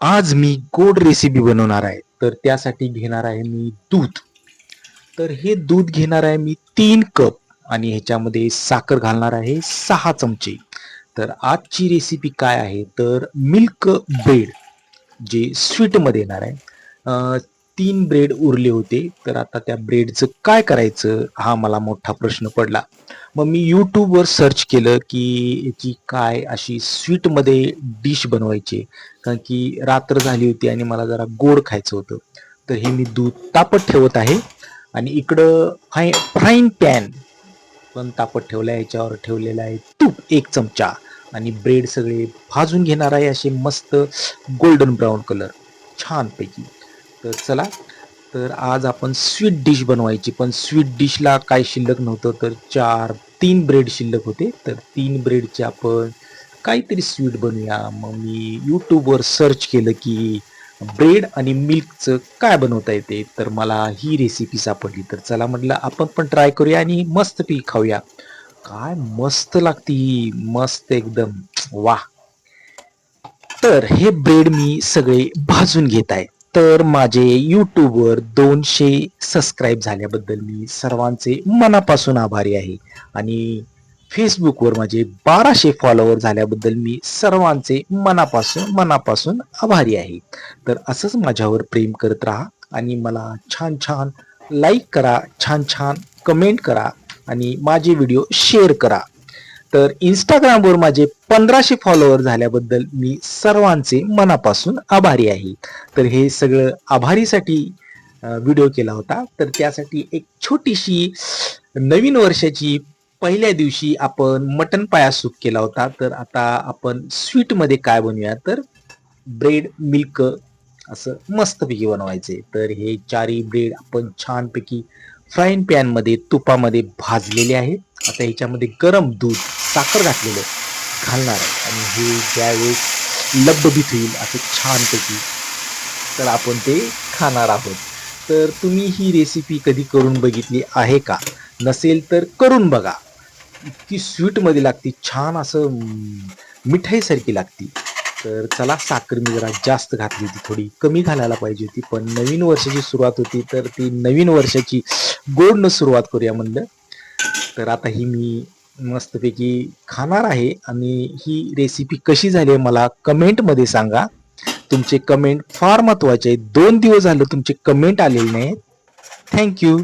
आज मी गोड रेसिपी बनवणार आहे. तर त्यासाठी घेणार आहे मी दूध. तर हे दूध घेणार आहे मी 3 कप आणि ह्याच्यामध्ये साखर घालणार आहे 6 चमचे. तर आजची रेसिपी काय आहे तर मिल्क ब्रेड जे स्वीटमध्ये येणार आहे. 3 ब्रेड उरले होते तर आता त्या ब्रेडचं काय करायचं हा मला मोठा प्रश्न पडला. मग मी यूट्यूबवर सर्च केलं की याची काय अशी स्वीटमध्ये डिश बनवायची, कारण की रात्र झाली होती आणि मला जरा गोड खायचं होतं. तर हे मी दूध तापत ठेवत आहे आणि इकडं फ्राईंग पॅन पण तापत ठेवला आहे. याच्यावर ठेवलेला आहे तूप 1 चमचा आणि ब्रेड सगळे भाजून घेणार आहे असे मस्त गोल्डन ब्राऊन कलर छानपैकी. तर चला, तर आज आपण स्वीट डिश बनवायची, पण स्वीट डिशला काय शिल्लक नव्हतं तर 3 ब्रेड शिल्लक होते. तर 3 ब्रेडचे आपण काहीतरी स्वीट बनवूया. मग मी यूट्यूबवर सर्च केलं की ब्रेड आणि मिल्कचं काय बनवता येते, तर मला ही रेसिपी सापडली. तर चला म्हटलं आपण पण ट्राय करूया आणि मस्तपैकी खाऊया. काय मस्त लागते ही, मस्त एकदम वाह. तर हे ब्रेड मी सगळे भाजून घेत आहे. तर माझे यूट्यूबवर 200 सबस्क्राईब झाल्याबद्दल मी सर्वांचे मनापासून आभारी आहे आणि फेसबुकवर माझे 1200 फॉलोअर झाल्याबद्दल मी सर्वांचे मनापासून मनापासून आभारी आहे. तर असंच माझ्यावर प्रेम करत राहा आणि मला छान छान लाईक करा, छान छान कमेंट करा आणि माझे व्हिडिओ शेअर करा. तर इंस्टाग्रामवर माझे 1500 फॉलोअर झाल्याबद्दल मी सर्वांचे मनापासून आभारी आहे. तर हे सगळं आभारीसाठी व्हिडिओ केला होता. तर त्यासाठी एक छोटीशी नवीन वर्षाची पहिल्या दिवशी आपण मटन पाया सूप केला होता. तर आता आपण स्वीटमध्ये काय बनवूया, तर ब्रेड मिल्क असं मस्तपैकी बनवायचे. तर हे 4 ब्रेड आपण छानपैकी फ्राईंग पॅनमध्ये तुपामध्ये भाजलेले आहेत. आता ह्याच्यामध्ये गरम दूध, साखर घातलेलं घालणार आहे आणि हे ज्यावेळेस लबडबीत होईल असं छानपैकी, तर आपण ते खाणार आहोत. तर तुम्ही ही रेसिपी कधी करून बघितली आहे का? नसेल तर करून बघा. इतकी स्वीटमध्ये लागते, छान असं मिठाईसारखी लागते. तर चला, साखर मी जरा जास्त घातली होती, थोडी कमी घालायला पाहिजे होती, पण नवीन वर्षाची सुरुवात होती तर ती नवीन वर्षाची गोडनं सुरुवात करूया म्हणलं. तर आता ही मी मस्तपैकी खाणार आहे आणि ही रेसिपी कशी झाली आहे मला कमेंटमध्ये सांगा. तुमचे कमेंट फार महत्वाचे आहेत. 2 दिवस झाले तुमचे कमेंट आलेले नाहीत. Thank you.